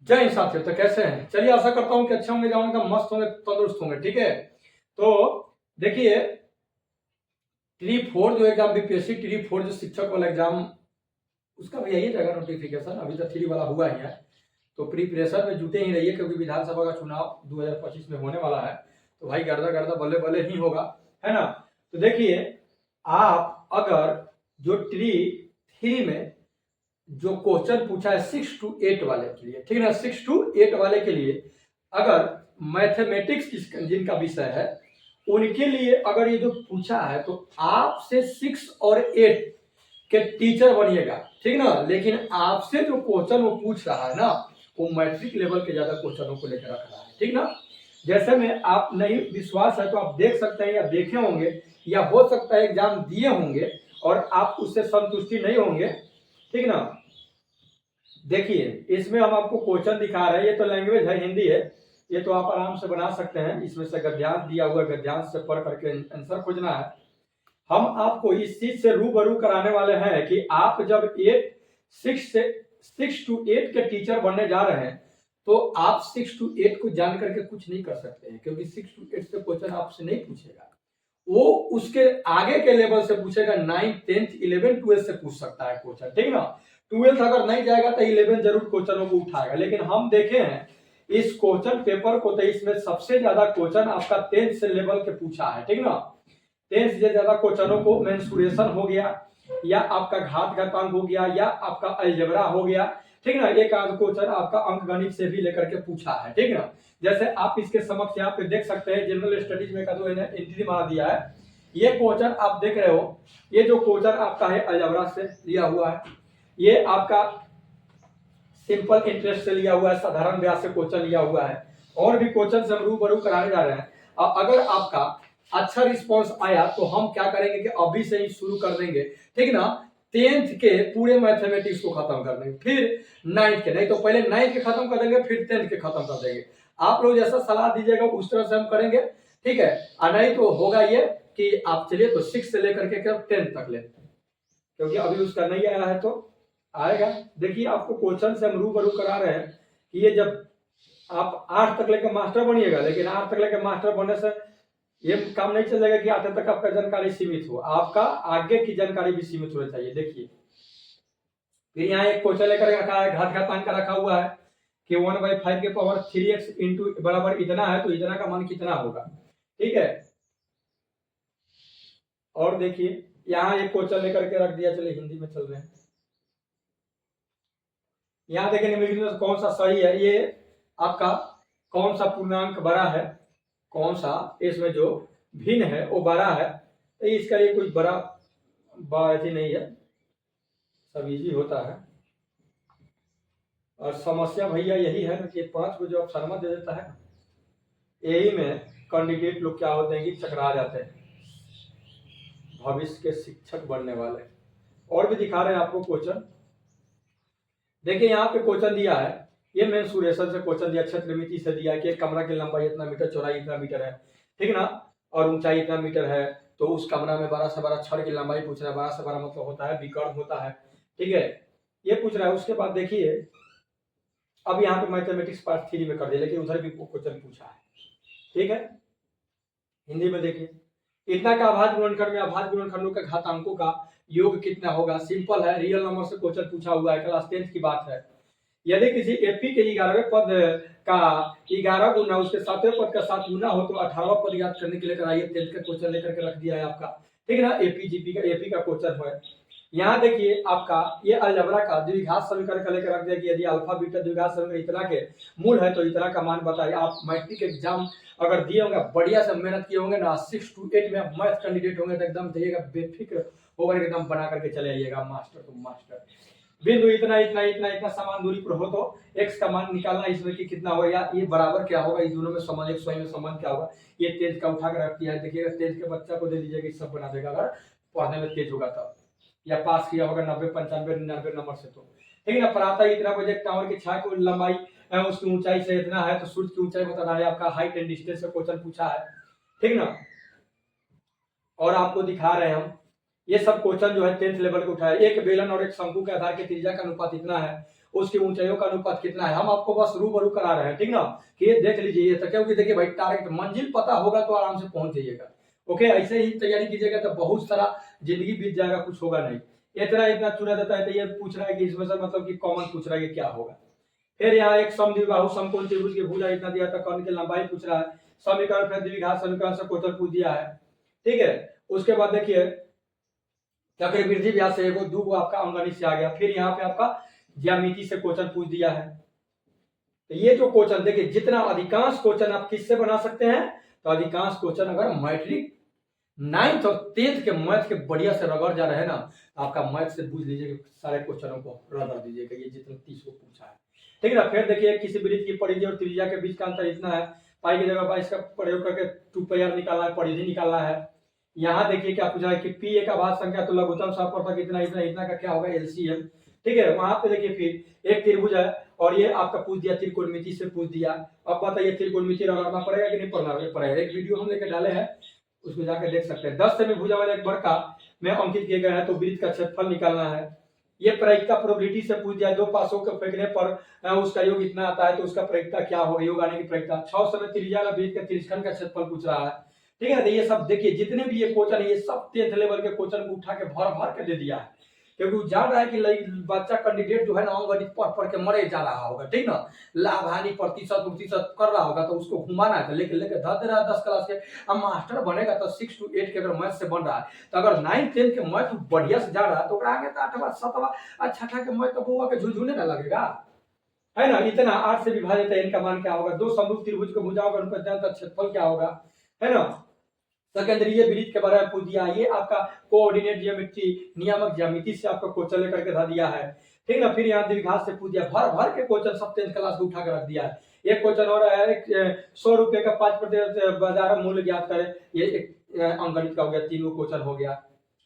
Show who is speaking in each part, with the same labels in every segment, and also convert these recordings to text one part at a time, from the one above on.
Speaker 1: जय हिंद साथियों। तो कैसे हैं? चलिए, आशा करता हूं कि अच्छे होंगे, जाओगे, मस्त होंगे, तंदुरुस्त होंगे। ठीक है, तो देखिए, टी 4 जो एग्जाम बीपीएससी टी 4 जो शिक्षक वाला एग्जाम, उसका भी यही जाएगा नोटिफिकेशन। अभी तक 3 वाला हुआ ही है, तो प्रिपरेशन में जुटे ही रहिए, क्योंकि विधानसभा का चुनाव 2025 में होने वाला है। तो भाई गर्दा गर्दा बल्ले बल्ले ही होगा, है ना। तो देखिए, आप अगर जो टी 3 में जो क्वेश्चन पूछा है 6 to 8 वाले के लिए, ठीक है ना, 6 to 8 वाले के लिए अगर मैथमेटिक्स जिनका विषय है उनके लिए अगर ये जो पूछा है, तो आपसे 6 और 8 के टीचर बनिएगा, ठीक ना। लेकिन आपसे जो क्वेश्चन वो पूछ रहा है ना, वो मैट्रिक लेवल के ज्यादा क्वेश्चनों को लेकर रख रहा है, ठीक ना। जैसे में आप नहीं विश्वास है तो आप देख सकते हैं या देखे होंगे, या हो सकता है एग्जाम दिए होंगे और आप उससे संतुष्टि नहीं होंगे, ठीक ना। देखिए, इसमें हम आपको क्वेश्चन दिखा रहे हैं, ये तो लैंग्वेज है, हिंदी है, ये तो आप आराम से बना सकते हैं। इसमें से गद्यांश दिया हुआ है, गद्यांश से पढ़ करके आंसर खोजना है। हम आपको इस चीज से रूबरू कराने वाले हैं कि आप जब 6 to 8 के टीचर बनने जा रहे हैं, तो आप 6 to 8 को जान करके कुछ नहीं कर सकते हैं, क्योंकि 6 to 8 से क्वेश्चन आपसे नहीं पूछेगा, वो उसके आगे के लेवल से पूछेगा। 9, 10, 11, 12 से पूछ सकता है क्वेश्चन, ठीक ना। 12 अगर नहीं जाएगा तो 11 जरूर क्वेश्चनों को उठाएगा। लेकिन हम देखे हैं इस क्वेश्चन पेपर को, तो इसमें सबसे ज्यादा क्वेश्चन आपका 10th से लेवल के पूछा है, ठीक ना। 10th से ज्यादा क्वेश्चनों को मेंसुरेशन हो गया, या आपका घात घातांक हो गया, या आपका अलजेब्रा हो गया, ठीक ना। एक आध क्वेश्चन आपका अंक गणित से भी लेकर के पूछा है, ठीक ना। जैसे आप इसके समक्ष यहाँ पे देख सकते हैं, जनरल स्टडीज में का जो एंट्री मार दिया है, ये क्वेश्चन आप देख रहे हो, ये जो क्वेश्चन आपका है अलजेब्रा से लिया हुआ है, ये आपका सिंपल इंटरेस्ट से लिया हुआ है, साधारण ब्याज से क्वेश्चन लिया हुआ है, और भी क्वेश्चन से हम रूबरू कराने जा रहे हैं। अगर आपका अच्छा रिस्पांस आया तो हम क्या करेंगे कि अभी से ही शुरू कर देंगे, ठीक ना। 10th के पूरे मैथमेटिक्स को खत्म कर देंगे, फिर 9th के, नहीं तो पहले 9th के खत्म कर देंगे, फिर 10th के खत्म कर देंगे। आप लोग जैसा सलाह दीजिएगा उस तरह से हम करेंगे, ठीक है। और नहीं तो होगा ये कि आप चलिए तो 6 से लेकर के 10th तक ले, क्योंकि अभी उसका नहीं आया है तो आएगा। देखिए, आपको क्वेश्चन से हम रूबरू करा रहे हैं कि ये जब आप 8 तक लेकर मास्टर बनिएगा, लेकिन 8 तक लेकर मास्टर बनने से ये काम नहीं चलेगा कि 8 तक आपका जानकारी सीमित हो, आपका आगे की जानकारी भी सीमित होनी चाहिए। देखिए, फिर यहाँ एक क्वेश्चन लेकर रखा है, घात घातांक का रखा हुआ है कि 1/5 के पावर 3x इंटू बराबर इतना है, तो इतना का मान कितना होगा, ठीक है। और देखिए, यहाँ एक क्वेश्चन लेकर के रख दिया, चलिए हिंदी में चल रहे हैं। यहाँ देखिए, निम्नलिखित में कौन सा सही है, ये आपका कौन सा पूर्णांक बड़ा है, कौन सा इसमें जो भिन्न है वो बड़ा है, तो इसका लिए कुछ बड़ा बात ही नहीं है, सब इजी होता है। और समस्या भैया यही है कि 5 को जो अफसरमा दे देता है, यही में कैंडिडेट लोग क्या होते हैं कि चकरा जाते हैं, भविष्य के शिक्षक बनने वाले। और भी दिखा रहे हैं आपको क्वेश्चन। देखिए, यहाँ पे क्वेश्चन दिया है, ये मेंसुरेशन से क्वेश्चन दिया, क्षेत्रमिति से दिया कि एक कमरा की लंबाई इतना मीटर, चौड़ाई इतना मीटर है, ठीक ना, और ऊंचाई इतना मीटर है, तो उस कमरा में 12 से 12 छड़ की लंबाई पूछ रहा है। 12 से 12 मतलब होता है विकर्ण होता है, ठीक है, ये पूछ रहा है। उसके बाद देखिए, अब यहाँ पे मैथमेटिक्स पार्ट 3 में कर दिया, लेकिन उधर भी क्वेश्चन पूछा है, ठीक है। हिंदी में देखिए, इतना का अभाज्य गुणनखंड में अभाज्य गुणनखंडों के घातांकों का योग कितना होगा। सिंपल है, रियल नंबर से क्वेश्चन पूछा हुआ है, क्लास 10th की बात है। यदि किसी एपी के 11वें पद का 11 गुना उसके 7वें पद का 7 गुना हो, तो 18वां पद याद करने के लिए कराइए। 10th का क्वेश्चन लेकर के रख दिया है आपका, ठीक है ना। एपी जीपी का एपी का क्वेश्चन है। यहाँ देखिए, आपका ये अलजेब्रा का द्विघात समीकरण का लेकर रख दिया कि यदि अल्फा बीटा द्विघात समीकरण इतना के मूल है तो इतना का मान बताइए। आप मैट्रिक एग्जाम अगर दिए होंगे, बढ़िया से मेहनत किए होंगे ना, 6 to 8 में आप मैथ कैंडिडेट होंगे, तो एकदम देखिएगा बेफिक्र होकर एकदम बना करके चले आइएगा मास्टर तो मास्टर। बिंदु इतना इतना इतना इतना समान दूरी पर हो तो x का मान निकालना, इसमें कि कितना होगा, ये बराबर क्या होगा, इन दोनों में संबंध, एक स्वयं में संबंध क्या होगा। ये 10th का उठा कर रख दिया है। देखिएगा, 10th के बच्चा को दे दीजिएगा, सब बना देगा, अगर पढ़ने में तेज होगा तब, या पास किया होगा 90, 95, 99 नंबर से, तो ठीक है ना। पढ़ाता इतना प्रोजेक्ट टावर की छाया को लंबाई उसकी ऊंचाई से इतना है, तो सूर्य की ऊंचाई बताना है आपका। हाइट एंड डिस्टेंस का क्वेश्चन पूछा है, ठीक ना। और आपको दिखा रहे हैं हम, ये सब क्वेश्चन जो है 10th लेवल के उठाया। एक बेलन और एक शंकु के आधार के त्रिज्या का अनुपात इतना है, उसकी ऊंचाइयों का अनुपात कितना है, हम आपको बस रूबरू करा रहे हैं, ठीक ना, कि ये देख लीजिए ये, तो क्योंकि देखिए भाई टारगेट मंजिल पता होगा तो आराम से पहुंच जाइएगा। ओके, ऐसे ही तैयारी कीजिएगा तो बहुत सारा जिंदगी बीत जाएगा, कुछ होगा नहीं। इतना इतना चुना देता है तो ये पूछ रहा है कि इसमें से मतलब कि कॉमन पूछ रहा है कि क्या होगा। फिर यहाँ एक समद्विबाहु समकोण त्रिभुज की भुजा इतना दिया था, कर्ण की लंबाई पूछ रहा है, समीकरण फिर द्विघात समीकरण से क्वेश्चन पूछ दिया है, ठीक है। उसके बाद देखिए चक्रवृद्धि व्यास से एगो दो आपका अंगणित से आ गया। फिर यहाँ पे आपका ज्यामिति से क्वेश्चन पूछ दिया है। तो ये जो क्वेश्चन देखिए, जितना अधिकांश क्वेश्चन आप किससे बना सकते हैं, तो अधिकांश क्वेश्चन अगर मैट्रिक 9th और 10th के मैथ के बढ़िया से रगड़ जा रहे हैं ना, आपका मैथ से पूछ लीजिए कि सारे क्वेश्चनों को रगड़ दीजिएगा, ये जितना 30 को पूछा है, ठीक है ना। फिर देखिए किसी वृत्त की परिधि और त्रिज्या के बीच का अंतर इतना है, पाई की जगह 22 का प्रयोग करके 2 पाई निकालना है, परिधि निकालना है। यहाँ देखिए क्या पूछा है कि पी एक आभास संख्या तो लघुत्तम सहप्रस्थक इतना इतना इतना का क्या होगा, एलसीएम, ठीक है। वहां पे देखिए फिर एक त्रिभुज है और ये आपका पूछ दिया त्रिकोणमिति से पूछ दिया। अब बताइए त्रिकोणमिति रगड़ना पड़ेगा कि नहीं पड़ेगा, एक वीडियो हम लेकर डाले हैं, उसको जाकर देख सकते हैं। 10 सेमी भुजा वाले एक वर्ग का में अंकित किए गए हैं, तो वृत्त का क्षेत्रफल निकालना है। ये प्रायिकता प्रोबेबिलिटी से पूछ दिया, 2 पासों के फेंकने पर उसका योग इतना आता है, तो उसका प्रायिकता क्या होगा, योग आने की प्रायिकता। 6 समय त्रिज्या वाला वृत्त का तिरछन का क्षेत्रफल पूछ रहा है, ठीक है। तो ये सब देखिए जितने भी ये क्वेश्चन है, ये सब 10th लेवल के क्वेश्चन को उठा के भर भर के दे दिया है, क्योंकि वो जान रहा है कि बच्चा कैंडिडेट जो है ना अंगणित पढ़ पढ़ के मरे जा रहा होगा, ठीक ना, लाभ हानि प्रतिशत कर रहा होगा, तो उसको घुमाना है, तो लेके लेके धर दे रहा है 10 क्लास के। अब मास्टर बनेगा तो 6 to 8 के अगर मैथ से बन रहा है, तो अगर 9th 10th के मैथ बढ़िया से जा रहा है, तो आगे तो 8वां 7वां और 6ठा के मैथ तो बुआ के झुझुने ना लगेगा, है ना। इतना 8 से विभाजित है, इनका मान क्या होगा, 2 समभुज त्रिभुज को भुजाओं का उनका क्षेत्रफल क्या होगा, है ना। सेकेंडरी वृत्त के बारे में पूछ दिया, ये आपका कोऑर्डिनेट ज्योमेट्री नियामक ज्यामिति से आपका क्वेश्चन लेकर के दिया है, ठीक ना। फिर यहाँ द्विघात से पूछ दिया, भर भर के क्वेश्चन सब 10th क्लास को उठा कर रख दिया है। एक क्वेश्चन और है 100 रुपए का 5% बाजार मूल्य ज्ञात करें, ये एक अंकगणित का हो गया, 3 क्वेश्चन हो गया।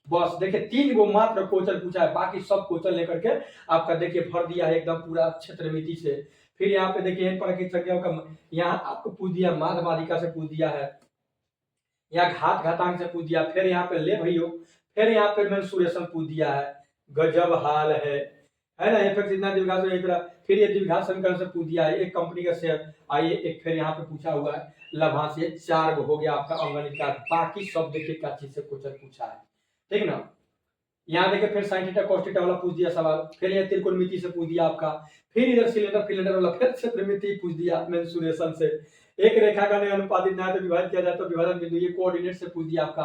Speaker 1: बस देखिए 3 गो मात्र क्वेश्चन पूछा है, बाकी सब क्वेश्चन लेकर के आपका देखिए भर दिया है एकदम पूरा क्षेत्रमिति से। फिर यहाँ पे देखिए संख्याओं का यहाँ आपको पूछ दिया, माध्य माध्यिका से पूछ दिया है, यहाँ घात घातांक से पूछ दिया। फिर यहाँ पे ले भैया, फिर यहाँ पे मेंसुरेशन पूछ दिया है, गजब हाल है ना। इफेक्ट इतना द्विघात एक तरह, फिर ये द्विघात समीकरण से पूछ दिया है, एक कंपनी का शेयर, आइए एक फिर यहाँ पे पूछा हुआ है लाभांश, ये 4 हो गया आपका अंगणित का। बाकी सब देखिए क्या चीज से क्वेश्चन पूछा है, ठीक ना। यहाँ देखिए फिर साइन थीटा cos थीटा वाला पूछ दिया सवाल, फिर ये त्रिकोणमिति से पूछ दिया आपका, फिर इधर सिलेंडर वाला फिर क्षेत्रमिति पूछ दिया मेंसुरेशन से। एक रेखा का अनुपातित ना तो विभाजित किया जाए तो विभाजन बिंदु, ये कोऑर्डिनेट से पूछ दिया आपका,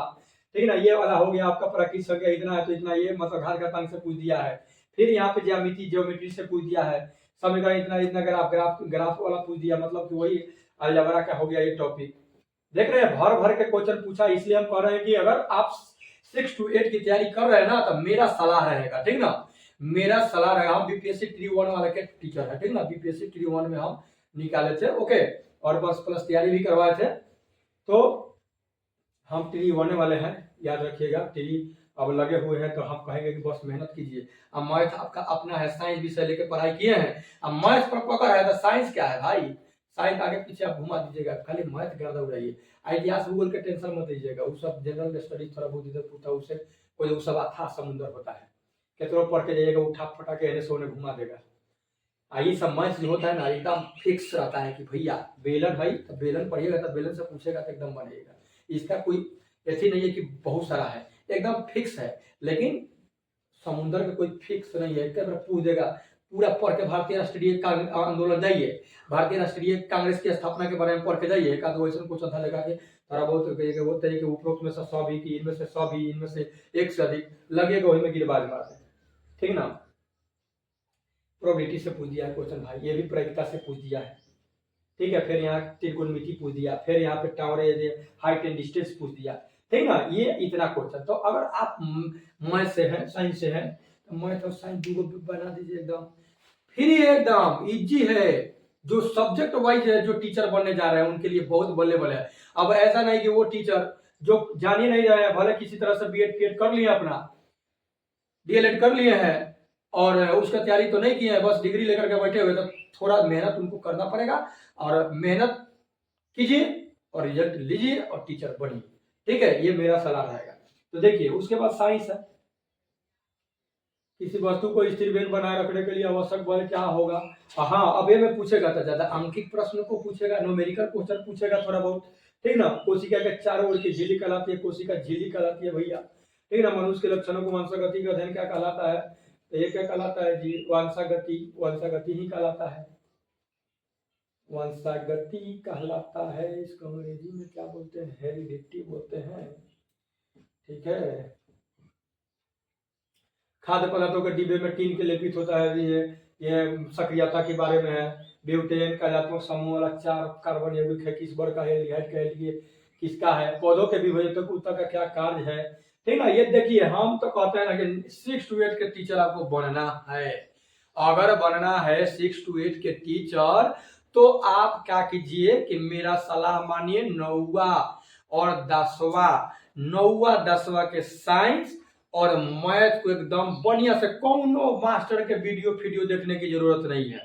Speaker 1: ठीक है ना। ये वाला हो गया आपका प्राकृतिक संख्या इतना है तो इतना, ये मतलब घात घातांक से पूछ दिया है। फिर यहाँ पे ज्योमेट्री से पूछ दिया है, समीकरण इतना इतना, ग्राफ वाला पूछ दिया, मतलब कि वही अलजेब्रा का हो गया ये टॉपिक। देख रहे हैं भर भर के क्वेश्चन पूछा, इसलिए हम कह रहे हैं कि अगर आप 6 to 8 की तैयारी कर रहे हैं ना, तो मेरा सलाह रहेगा, ठीक ना, मेरा सलाह रहेगा। हम बीपीएससी ट्री 1 वाले के टीचर है, ठीक ना, बीपीएससी ट्री 1 में हम निकाले थे, ओके, और बस प्लस तैयारी भी करवाए थे, तो हम ट्री 1 वाले हैं, याद रखिएगा। ट्री अब लगे हुए हैं तो हम कहेंगे कि बस मेहनत कीजिए। अब मैथ आपका अपना है, साइंस विषय लेकर पढ़ाई किए हैं, अब मैथ पर पकड़ है तो साइंस क्या है भाई, साइंस आगे पीछे आप घुमा दीजिएगा, खाली मैथ गर्दा उड़ाइए। इतिहास भूगोल के टेंशन मत लीजिएगा, वो सब जनरल स्टडी थोड़ा बहुत इधर पूछा, उससे कोई वो सब अथाह समुद्र होता है, कितना पढ़ के जाइएगा उठा फटा के एने सोने घुमा देगा। ये सब मैथ जो होता है ना एकदम फिक्स रहता है कि भैया बेलन भाई, तो बेलन पढ़िएगा तो बेलन से पूछेगा तो एकदम बनेगा, इसका कोई ऐसी नहीं है कि बहुत सारा है, एकदम फिक्स है। लेकिन समुद्र का कोई फिक्स नहीं है, पूछ देगा पूरा पढ़ के। भारतीय राष्ट्रीय आंदोलन जाइए, भारतीय राष्ट्रीय कांग्रेस की स्थापना के बारे में पढ़ के जाइए, का तो वैसे क्वेश्चन था लगा के थोड़ा बहुत वो तरीके उपरोक्त में से सभी की, इनमें से सभी, इनमें से एक से अधिक लगेगा, वही में गिरबाज मारते, ठीक ना। प्रोबेबिलिटी से पूछ दिया है क्वेश्चन भाई, ये भी प्रायिकता से पूछ दिया है, ठीक है। फिर यहाँ त्रिकोणमिति पूछ दिया, फिर यहाँ पे टावर हाइट एंड डिस्टेंस पूछ दिया, ठीक ना। ये इतना क्वेश्चन, तो अगर आप मैथ से हैं, साइंस से हैं, तो मैथ और साइंस दो बना दीजिए एकदम, फिर ये एकदम इजी है। जो सब्जेक्ट वाइज है, जो टीचर बनने जा रहे हैं उनके लिए बहुत बल्ले बल्ले है। अब ऐसा नहीं कि वो टीचर जो जान ही नहीं रहे हैं, भले किसी तरह से बीएड पीएड कर लिए, अपना डीएलएड कर लिए हैं और उसका तैयारी तो नहीं किए हैं, बस डिग्री लेकर के बैठे हुए, तो थोड़ा मेहनत उनको करना पड़ेगा, और मेहनत कीजिए और रिजल्ट लीजिए और टीचर बनिए, ठीक है। ये मेरा सलाह रहेगा। तो देखिए उसके बाद साइंस है, किसी वस्तु को स्थिर बेन बनाए रखने के लिए आवश्यक बल क्या होगा। हाँ, अब ये में पूछेगा तो ज्यादा अंकिक प्रश्न को पूछेगा, न्यूमेरिकल क्वेश्चन पूछेगा थोड़ा बहुत, ठीक ना। कोशिका के चारों ओर की झिल्ली कहलाती है, कोशिका झिल्ली कहलाती है भैया, ठीक ना। मनुष्य के लक्षणों को वंशागति का अध्ययन क्या कहलाता है, तो ये क्या कहलाता है जी, वंशागति, वंशागति ही कहलाता है, वंशागति कहलाता है। इसको अंग्रेजी में क्या बोलते हैं, हेरिडिटी बोलते हैं, ठीक है। खाद्य पदार्थों के डिब्बे में टीन के लेपित होता है, ये सक्रियता के बारे में है। ब्यूटेन कार्यात्मक समूह वाला 4 कार्बन यौगिक है, किस वर्ग का है, एल्डिहाइड का है, किसका है। पौधों के विभेदक ऊतक का क्या कार्य है, ठीक ना। ये देखिए, हम तो कहते हैं ना कि 6 to 8 के टीचर आपको बनना है। अगर बनना है 6 to 8 के टीचर, तो आप क्या कीजिए कि मेरा सलाह मानिए, 9वां और 10वां के साइंस और मैथ को एकदम बढ़िया से, कौनो मास्टर के वीडियो देखने की जरूरत नहीं है।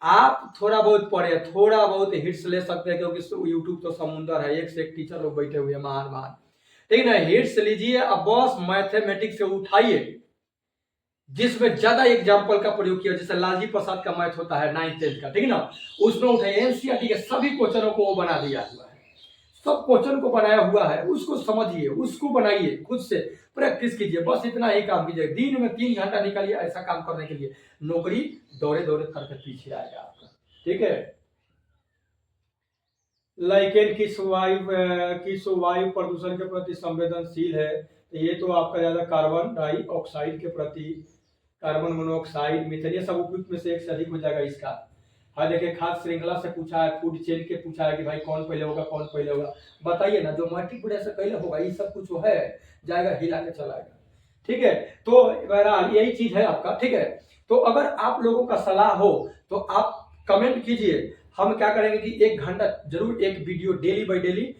Speaker 1: आप थोड़ा बहुत पढ़े, थोड़ा बहुत हिट्स ले सकते हैं, क्योंकि यूट्यूब तो समुंदर है, एक से एक टीचर लोग बैठे हुए हैं महान, ठीक है ना। हिट्स लीजिए, अब बस मैथमेटिक्स से उठाइए जिसमें ज्यादा एग्जाम्पल का प्रयोग किया, जैसे लालजी प्रसाद का मैथ होता है 9th 10th का, ठीक है ना। उसमें उठाइए, एनसीईआरटी के सभी क्वेश्चनों को वो बना दिया हुआ है, सब क्वेश्चन को बनाया हुआ है, उसको समझिए, उसको बनाइए, खुद से प्रैक्टिस कीजिए, बस इतना ही काम कीजिए। दिन में 3 घंटा निकालिए ऐसा काम करने के लिए, नौकरी दौड़े दौड़े करके पीछे आएगा आपका, ठीक है। लाइकेन किस वायु प्रदूषण के प्रति संवेदनशील है, तो ये तो आपका ज्यादा कार्बन डाइऑक्साइड के प्रति, कार्बन मोनोऑक्साइड, मीथेन, ये सब उपयुक्त में से एक से अधिक हो जाएगा इसका। हाँ देखिए, खाद्य श्रृंखला से पूछा है, फूड चेन के पूछा है कि भाई कौन पहले होगा, कौन पहले होगा, बताइए ना। जो मैट्रिक बोर्ड से पहले होगा, ये सब कुछ है, जाएगा हिला के चलाएगा, ठीक है। तो बहरहाल यही चीज है आपका, ठीक है। तो अगर आप लोगों का सलाह हो तो आप कमेंट कीजिए, हम क्या करेंगे कि 1 घंटा जरूर एक वीडियो डेली बाई डेली,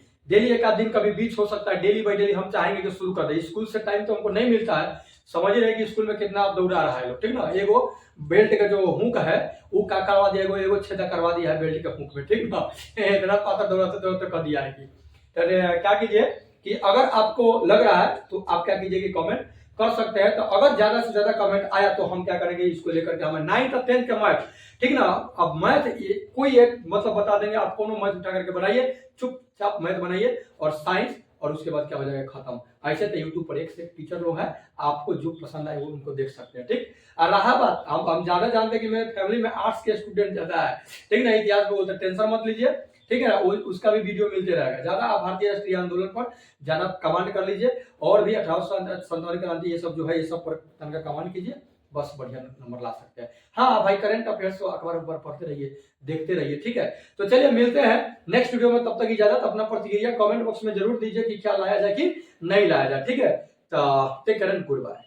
Speaker 1: एक आध दिन कभी बीच हो सकता है, डेली बाई डेली हम चाहेंगे कि शुरू कर दे। स्कूल से टाइम तो हमको नहीं मिलता है, समझ रहे कि स्कूल में कितना आप दौड़ा रहा है लोग, ठीक ना। एगो बेल्ट का जो हुक है वो क्या करवा दिया, एगो छेदा करवा दिया है बेल्ट के हुक में, ठीक ना। इतना पाता दौड़ाते कर दिया है कि, तो क्या कीजिए कि अगर आपको लग रहा है तो आप क्या कीजिए कि कमेंट कर सकते हैं। तो अगर ज्यादा से ज्यादा कमेंट आया तो हम क्या करेंगे, इसको लेकर के हमें 9th और 10th का मैथ, ठीक ना। अब मैथ कोई एक मतलब बता देंगे, आप कोनो मैथ उठा करके बनाइए, चुपचाप मैथ बनाइए, और साइंस, और उसके बाद क्या हो जाएगा, खत्म। ऐसे तो यूट्यूब पर एक से एक टीचर लोग हैं, आपको जो पसंद आए वो उनको देख सकते हैं, ठीक। और रहा बात, हम ज्यादा जानते हैं कि मेरे फैमिली में आर्ट्स के स्टूडेंट ज्यादा है, ठीक ना। इतिहास में बोलते, टेंशन मत लीजिए, ठीक है ना। उसका भी वीडियो मिलते रहेगा। ज्यादा आप भारतीय राष्ट्रीय आंदोलन पर ज्यादा कमांड कर लीजिए, और भी 1857 क्रांति, ये सब जो है, ये सब पर तनका कमांड कीजिए, बस बढ़िया नंबर ला सकते हैं। हाँ भाई, करंट अफेयर्स को अखबार पढ़ते रहिए, देखते रहिए, ठीक है। तो चलिए मिलते हैं नेक्स्ट वीडियो में, तब तक इजाजत। अपना प्रतिक्रिया कमेंट बॉक्स में जरूर दीजिए कि क्या लाया जाए कि नहीं लाया जाए, ठीक है। तो take care and good bye.